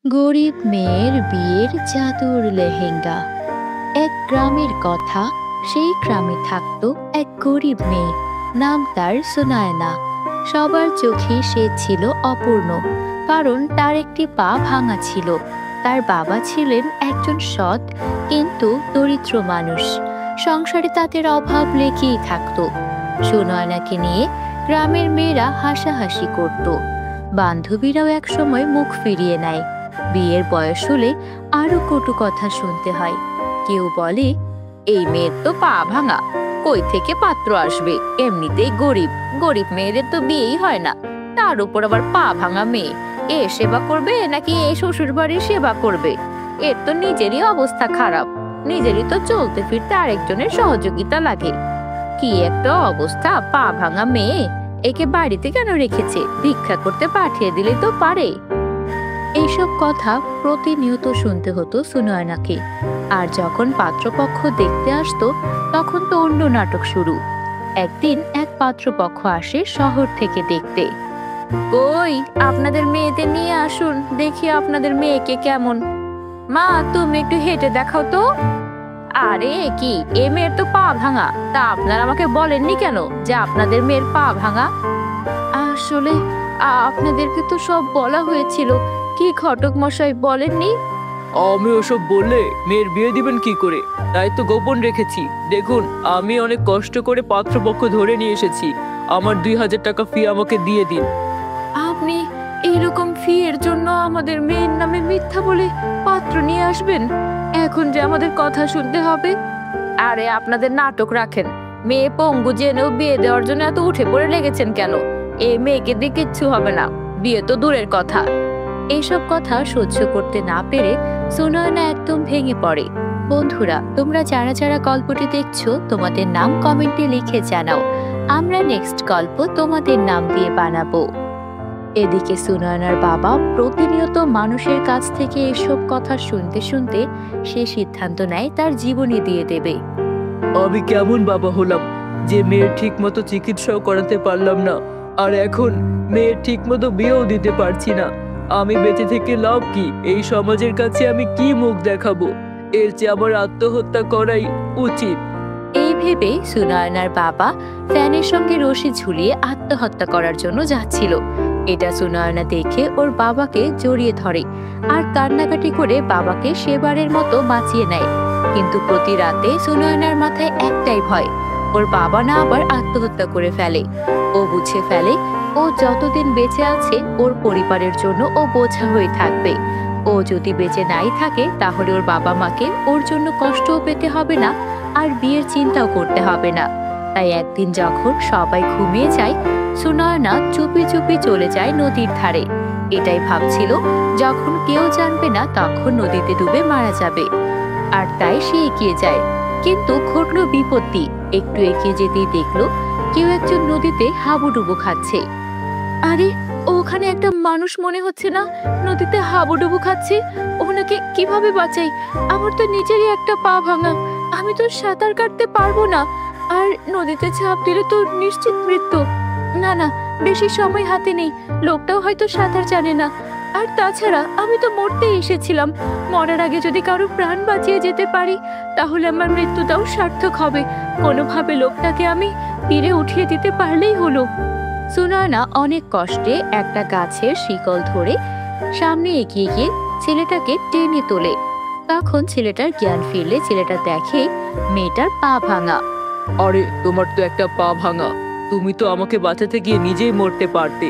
গরিব মেয়ের বিয়ের জাদুর লেহেঙ্গা। এক গ্রামের কথা। সেই গ্রামে থাকতো এক গরিব মেয়ে, নাম তার সুনায়না। সবার চোখে সে ছিল অপূর্ণ, কারণ তার একটি পা ভাঙা ছিল। তার বাবা ছিলেন একজন সৎ কিন্তু দরিদ্র মানুষ। সংসারে তাদের অভাব লেগেই থাকতো। সুনয়নাকে নিয়ে গ্রামের মেয়েরা হাসাহাসি করত, বান্ধবীরাও একসময় মুখ ফিরিয়ে নেয়। বিয়ের বয়স হলে আরো কটু কথা শুনতে হয়। কেউ বলে, এই মেয়ের তো পা ভাঙা, কই থেকে পাত্র আসবে, এমনিতেই গরিব, গরিব মেয়েদের তো বিয়েই হয় না, তার উপর আবার পা ভাঙা মেয়ে, এ সেবা করবে নাকি এ শ্বশুর বাড়ির সেবা করবে? এর তো নিজেরই অবস্থা খারাপ, নিজেরই তো চলতে ফিরতে আরেকজনের সহযোগিতা লাগে। কি একটা অবস্থা, পা ভাঙা মেয়ে, একে বাড়িতে কেন রেখেছে? ভিক্ষা করতে পাঠিয়ে দিলে তো পারে। এইসব কথা প্রতিনিয়ত শুনতে হতো সুনয়নাকে। আর যখন পাত্রপক্ষ দেখতে আসতো, তখন তো অন্য নাটক শুরু। একদিন এক পাত্রপক্ষ আসে শহর থেকে দেখতে। কই, আপনাদের মেয়েদের নিয়ে আসুন, দেখি আপনাদের মেয়েকে কেমন। মা, তুমি একটু হেঁটে দেখাও তো। আরে কি, এ মেয়ের তো পা ভাঙা, তা আপনারা আমাকে বলেননি কেন যে আপনাদের মেয়ের পা ভাঙা? আসলে আপনাদেরকে তো সব বলা হয়েছিল। কি ঘটক মশাই, বলেননি? আমি ওসব বললে মেয়ের বিয়ে দিবেন কি করে, তাই তো গোপন রেখেছি। দেখুন, আমি অনেক কষ্ট করে পাত্রপক্ষ ধরে নিয়ে এসেছি। আমার 2000 টাকা ফি আমাকে দিয়ে দিন। আপনি এইরকম ফি এর জন্য আমাদের মেয়ের নামে মিথ্যা বলে পাত্র নিয়ে আসবেন? এখন যে আমাদের কথা শুনতে হবে। আরে আপনাদের নাটক রাখেন, মেয়ে পঙ্গু জেনেও বিয়ে দেওয়ার জন্য এত উঠে পড়ে লেগেছেন কেন? এই মেয়েকে দিয়ে কিচ্ছু হবে না, বিয়ে তো দূরের কথা। এইসব কথা সহ্য করতে না পেরে সুনয়না একদম ভেঙে পড়ে। বন্ধুরা, তোমরা যারা যারা গল্পটি দেখছো, তোমাদের নাম কমেন্টে লিখে জানাও। আমরা নেক্সট গল্প তোমাদের নাম দিয়ে বানাবো। এদিকে সুনয়নার বাবা প্রতিনিয়ত মানুষের কাছ থেকে এসব কথা শুনতে শুনতে সে সিদ্ধান্ত নেয় তার জীবনই দিয়ে দেবে। আমি কেমন বাবা হলাম যে মেয়ের ঠিক মতো চিকিৎসাও করাতে পারলাম না, আর এখন মেয়ের ঠিক মতো বিয়েও দিতে পারছি না। আমি বেঁচে থেকে লাভ কি? এই সমাজের কাছে আমি কি মুখ দেখাবো? এর চেয়ে আমার আত্মহত্যা করাই উচিত। এই ভেবে সুনয়নার বাবা ফ্যানের সঙ্গে রশি ঝুলিয়ে আত্মহত্যা করার জন্য যাচ্ছিল। এটা সুনয়না দেখে ওর বাবাকে জড়িয়ে ধরে আর কান্নাকাটি করে বাবাকে সেবারের মতো বাঁচিয়ে নেয়। কিন্তু প্রতি রাতে সুনয়নার মাথায় একটাই ভয়, ওর বাবা না আবার আত্মহত্যা করে ফেলে। ও বুঝে ফেলে ও যতদিন বেঁচে আছে ওর পরিবারের জন্য ও বোঝা হয়ে থাকবে। ও যদি বেঁচে নাই থাকে, তাহলে ওর বাবা মাকে ওর জন্য কষ্টও পেতে হবে না, আর বিয়ের চিন্তাও করতে হবে না। তাই একদিন যখন সবাই ঘুমিয়ে যায়, সুনয়না চুপি চুপি চলে যায় নদীর ধারে। এটাই ভাবছিল, যখন কেউ জানবে না তখন নদীতে ডুবে মারা যাবে। আর তাই সে এগিয়ে যায়। কিন্তু ঘটলো বিপত্তি। একটু এগিয়ে যেতেই দেখলো কেউ একজন নদীতে হাবুডুবু খাচ্ছে। আরে, ওখানে একটা মানুষ মনে হচ্ছে না, নদীতে হাবুডুবু খাচ্ছে। ওনাকে কিভাবে বাঁচাই? আমার তো নিজেরই একটা পা ভাঙা, আমি তো সাঁতার কাটতে পারবো না। আর নদীতে ঝাঁপ দিলে তো নিশ্চিত মৃত্যু। না না, বেশি সময় হাতে নেই, লোকটাও হয়তো সাঁতার জানে না। আর তাছাড়া আমি তো মরতে এসেছিলাম, মরার আগে যদি কারো প্রাণ বাঁচিয়ে যেতে পারি, তাহলে আমার মৃত্যুটাও সার্থক হবে। কোনোভাবে লোকটাকে আমি তীরে উঠিয়ে দিতে পারলেই হলো। সুনয়না অনেক কষ্টে একটা গাছের শিকল ধরে সামনে এগিয়ে গিয়ে ছেলেটাকে টেনে তোলে। তখন ছেলেটার জ্ঞান ফিরলে ছেলেটা দেখে মেয়েটার পা ভাঙা। আরে, তোমার তো একটা পা ভাঙা, তুমি তো আমাকে বাঁচাতে গিয়ে নিজেই মরতে পারতে।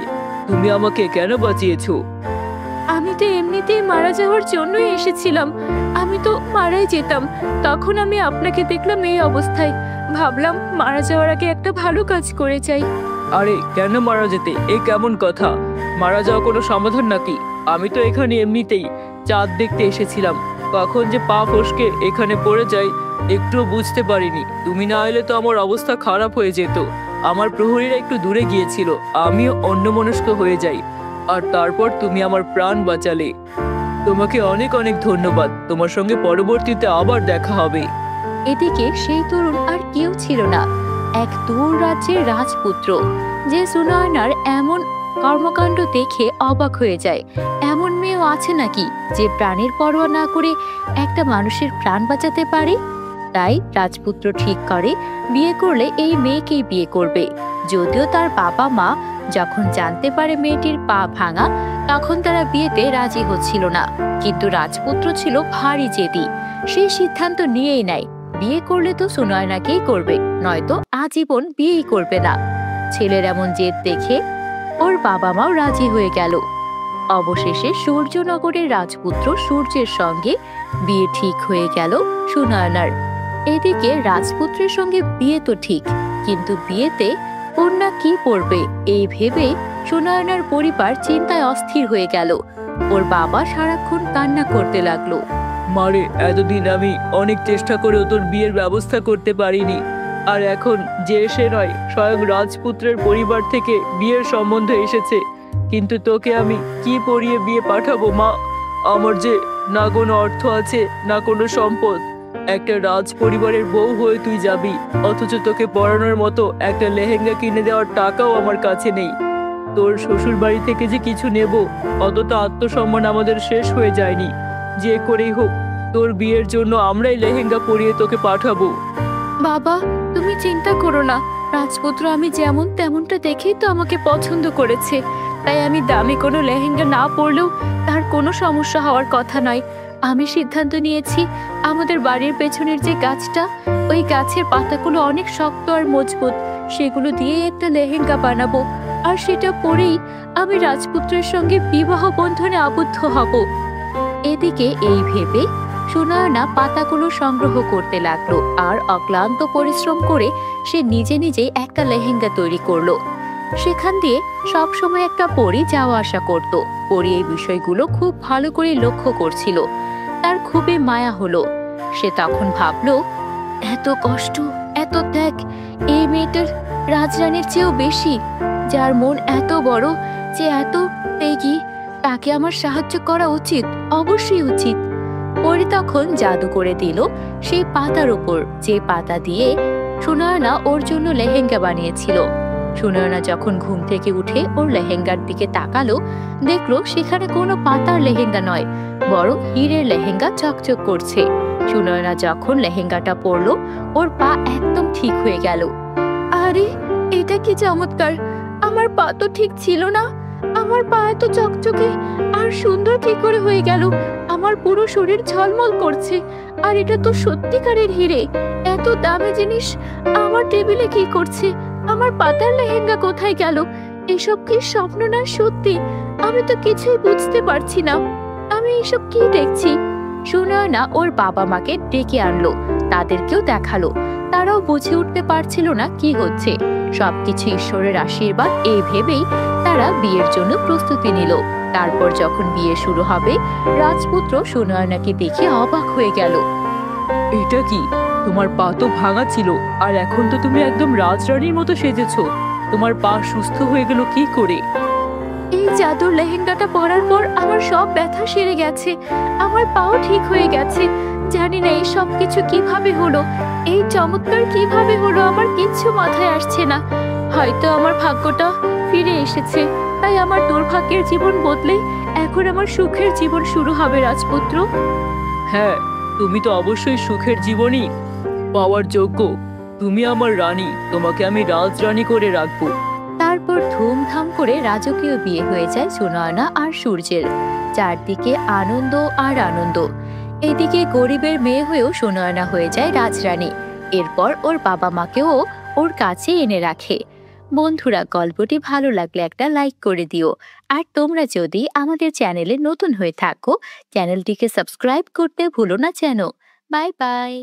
তুমি আমাকে কেন বাঁচিয়েছো? আমি তো এমনিতেই মারা যাওয়ার জন্যই এসেছিলাম, আমি তো মারাই যেতাম। তখন আমি আপনাকে দেখলাম এই অবস্থায়, ভাবলাম মারা যাওয়ার আগে একটা ভালো কাজ করে যাই। আরে, কেন মারা যেতে? এ কেমন কথা? মারা যাওয়া কোনো সমাধান নাকি? আমি তো এখানে এমনিতেই চাঁদ দেখতে এসেছিলাম, কখন যে পা ফসকে এখানে পড়ে যাই একটুও বুঝতে পারিনি। তুমি না এলে তো আমার অবস্থা খারাপ হয়ে যেত। আমার প্রহরীরা একটু দূরে গিয়েছিল, আমিও অন্যমনস্ক হয়ে যাই, আর তারপর তুমি আমার প্রাণ বাঁচালে। তোমাকে অনেক অনেক ধন্যবাদ। তোমার সঙ্গে পরবর্তীতে আবার দেখা হবে। এদিকে সেই তরুণ আর কেউ ছিল না, এক দূর রাজ্যের রাজপুত্র, যে সুনয়নার এমন কর্মকাণ্ড দেখে অবাক হয়ে যায়। এমন মেয়েও আছে নাকি যে প্রাণের পরোয়া না করে একটা মানুষের প্রাণ বাঁচাতে পারে? তাই রাজপুত্র ঠিক করে বিয়ে করলে এই মেয়েকেই বিয়ে করবে। যদিও তার বাবা মা যখন জানতে পারে মেয়েটির পা ভাঙা, তখন তারা বিয়েতে রাজি হচ্ছিল না। কিন্তু রাজপুত্র ছিল ভারী জেদি। সে সিদ্ধান্ত নিয়েই নেয়, বিয়ে করলে তো সুনয়নাকেই করবে, নয়তো আজীবন বিয়েই করবে না। ছেলের এমন জেদ দেখে ওর বাবা মাও রাজি হয়ে গেল। অবশেষে সূর্যনগরের রাজপুত্র সূর্যের সঙ্গে বিয়ে ঠিক হয়ে গেল সুনয়নার। এদিকে রাজপুত্রের সঙ্গে বিয়ে তো ঠিক, কিন্তু বিয়েতে কন্যা কি পড়বে এই ভেবে সুনয়নার পরিবার চিন্তায় অস্থির হয়ে গেল। ওর বাবা সারাক্ষণ কান্না করতে লাগলো। মারে, এতদিন আমি অনেক চেষ্টা করেও তোর বিয়ের ব্যবস্থা করতে পারিনি, আর এখন যে সে নয়, স্বয়ং রাজপুত্রের পরিবার থেকে বিয়ের সম্বন্ধ এসেছে, কিন্তু তোকে আমি কি পরিয়ে বিয়ে পাঠাবো মা? আমার যে না কোনো অর্থ আছে, না কোনো সম্পদ। একটা রাজ পরিবারের বউ হয়ে তুই যাবি, অথচ তোকে পরানোর মতো একটা লেহেঙ্গা কিনে দেওয়ার টাকাও আমার কাছে নেই। তোর শ্বশুর বাড়ি থেকে যে কিছু নেব, অতটা আত্মসম্মান আমাদের শেষ হয়ে যায়নি। যে করেই হোক, তোর বিয়ের জন্য আমরাই লেহেঙ্গা পরিয়ে তোকে পাঠাবো। বাবা, তুমি চিন্তা করো না। রাজপুত্র আমি যেমন তেমনটা দেখেই তো আমাকে পছন্দ করেছে। তাই আমি দামি কোনো লেহেঙ্গা না পরলেও তার কোনো সমস্যা হওয়ার কথা নয়। আমি সিদ্ধান্ত নিয়েছি, আমাদের বাড়ির পেছনের যে গাছটা, ওই গাছের পাতাগুলো অনেক শক্ত আর মজবুত, সেগুলো দিয়ে একটা লেহেঙ্গা বানাবো, আর সেটা পরেই আমি রাজপুত্রের সঙ্গে বিবাহ বন্ধনে আবদ্ধ হব। এদিকে এই ভেবে সুনয়না পাতাগুলো সংগ্রহ করতে লাগলো, আর অক্লান্ত পরিশ্রম করে সে নিজে নিজেই একটা লেহেঙ্গা তৈরি করলো। সেখান দিয়ে সবসময় একটা পরী যাওয়া আসা করত। পরী এই বিষয়গুলো খুব ভালো করে লক্ষ্য করছিল। তার খুবই মায়া হলো। সে তখন ভাবলো, এত কষ্ট, এত ত্যাগ এই মেয়েটার রাজরানীর চেয়েও বেশি। যার মন এত বড়, যে এত ত্যাগী, তাকে আমার সাহায্য করা উচিত, অবশ্যই উচিত। পরী তখন জাদু করে দিল সেই পাতার উপর, যে পাতা দিয়ে সুনয়না ওর জন্য লেহেঙ্গা বানিয়েছিল। সুনয়না যখন ঘুম থেকে উঠে ওর লেহেঙ্গার দিকে তাকালো, দেখলো সেখানে কোনো পাতার লেহেঙ্গা নয়, বরং হীরের লেহেঙ্গা চকচক করছে। সুনয়না যখন লেহেঙ্গাটা পরলো, ওর পা একদম ঠিক হয়ে গেল। আরে, এটা কি চমৎকার! আমার পা তো ঠিক ছিল না, আমার পা এত চকচকে আর সুন্দর কি করে হয়ে গেল? আমার পুরো শরীর ঝলমল করছে, আর এটা তো সত্যিকারের হিরে। এত দামি জিনিস আমার টেবিলে কি করছে? আমার পাতার লেহেঙ্গা কোথায় গেল? এসব কি স্বপ্ন না সত্যি? আমি তো কিছুই বুঝতে পারছি না। আমি এসব কি দেখছি? সুনয়না ওর বাবা মাকে ডেকে আনলো, তাদেরকেও দেখালো। তারাও বুঝে উঠতে পারছিল না কি হচ্ছে। সবকিছু ঈশ্বরের আশীর্বাদ এই ভেবেই তারা বিয়ের জন্য প্রস্তুতি নিল। তারপর যখন বিয়ে শুরু হবে, রাজপুত্র সুনয়নাকে দেখে অবাক হয়ে গেল। এটা কি? তোমার পা তো ভাঙা ছিল, আর এখন তো তুমি একদম রাজরানীর মতো সেজেছো। তোমার পা সুস্থ হয়ে গেল কি করে? এই জাদুর লেহেঙ্গাটা পরার পর আমার সব ব্যথা সেরে গেছে, আমার পাও ঠিক হয়ে গেছে। জানি না এই সব কিছু কিভাবে হলো, এই চমৎকার কিভাবে হলো, আমার কিচ্ছু মাথায় আসছে না। হয়তো আমার ভাগ্যটা ফিরে এসেছে, তাই আমার দুর্ভাগ্যের জীবন বদলে এখন আমার সুখের জীবন শুরু হবে রাজপুত্র। হ্যাঁ, তুমি তো অবশ্যই সুখের জীবনই পাওয়ার যোগ্য। তুমি আমার রানী, তোমাকে আমি রাজরানী করে রাখবো। তারপর ধুমধাম করে রাজকীয় বিয়ে হয়ে যায় সুনয়না আর সূর্যের। চারদিকে আনন্দ আর আনন্দ। এদিকে গরিবের মেয়ে হয়েও সুনয়না হয়ে যায় রাজরানী। এরপর ওর বাবা মাকেও ওর কাছে এনে রাখে। বন্ধুরা, গল্পটি ভালো লাগলে একটা লাইক করে দিও। আর তোমরা যদি আমাদের চ্যানেলে নতুন হয়ে থাকো, চ্যানেলটিকে সাবস্ক্রাইব করতে ভুলো না যেন। Bye bye.